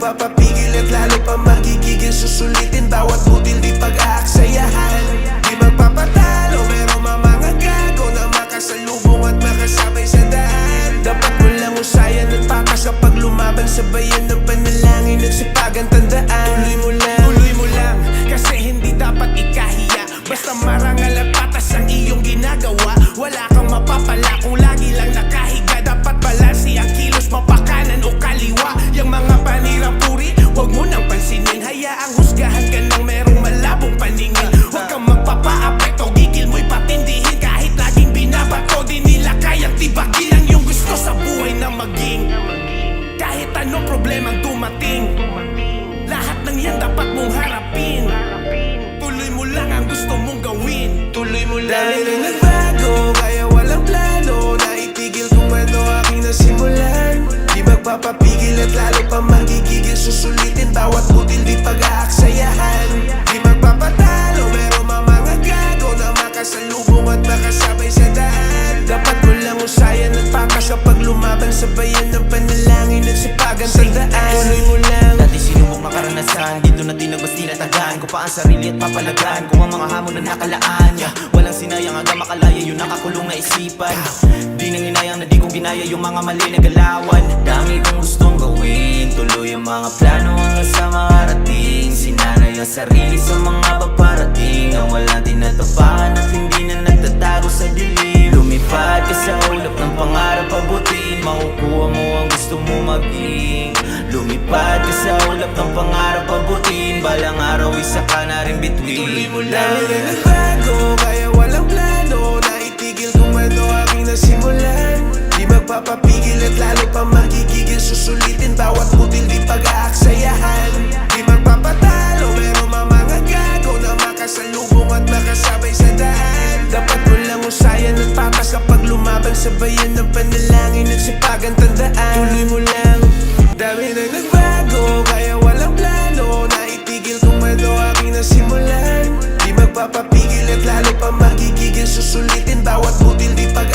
magpapapigil at lalo pa magigigil. Susulitin bawat butil di pag-aaksayahan. Di magpapatalo pero mamangagago na makasalubong at makasabay sa daan. Dapat mo lang usayan at patas kapag lumaban. Sabayan ng panalangin at sipagan, tandaan. Tuloy mo lang, kasi hindi dapat ikahiya. Basta marangal at patas ang iyong ginagawa. Wala kang mapapala kung lagi lang nakahiga. Dapat balansi ang kilos, mapakanan o kaliwa. Yang mga panirang puri, huwag mo nang pansinin. Hayaang husgahan ka ng merong malabong paningin. Huwag kang magpapaapekto, gigil mo'y patindihin. Kahit laging binabato, di nila kayang tibakin ang iyong gusto sa buhay na maging. Kahit anong problemang dumating, lahat ng yan dapat mong harapin. Tuloy mo lang ang gusto mong gawin. Tuloy mo lang. Dahil na nagbago, kaya walang plano na itigil kung ano aking nasimulan. Di magpapapigil at lalo pa magigigil. Susulitin bawat butil di pag-aaksayahan. Di magpapatalo pero mamangagago na makasalubong at makasabay sa daan. Dapat mo lang usayan at patas kapag lumaban. Sabayan ng panalangin at sipagan, tandaan. Tuloy mo lang. Dati sinubok makaranasan, dito na tinagmas tinatagaan ko pa ang sarili at papalagaan ko ang mga hamon na nakalaan. Walang sinayang hanggang makalaya yung nakakulong na isipan. Di nang hinayang na di ko ginaya yung mga mali na galawan. Dami kong gustong gawin, tuloy ang mga plano hanggang sa makarating. Sinanay ang sarili sa mga paparating na walang tinatapakan at hindi na nagtatago sa dilim. Lumipad ka sa ulap ng pangarap, abutin. Makukuha mo ang gusto mo maging. Lumipad ka sa ulap ng pangarap, abutin. Balang araw isa ka na rin between. Tuloy mo lang. Dahil na nagbago, kaya walang plano na itigil kung ano aking nasimulan. Di magpapapigil at lalo pa magigigil. Susulitin bawat butil di pag-aaksayahan. Di magpapatalo pero mamangagago na makasalubong at makasabay sa daan. Dapat mo lang usayan at patas kapag lumaban. Sabayan ng panalangin at sipagan, tandaan. Tuloy mo lang. Dami na nagbago, kaya walang plano na itigil kung ano aking nasimulan. Di magpapapigil at lalo pa magigigil. Susulitin bawat butil di pag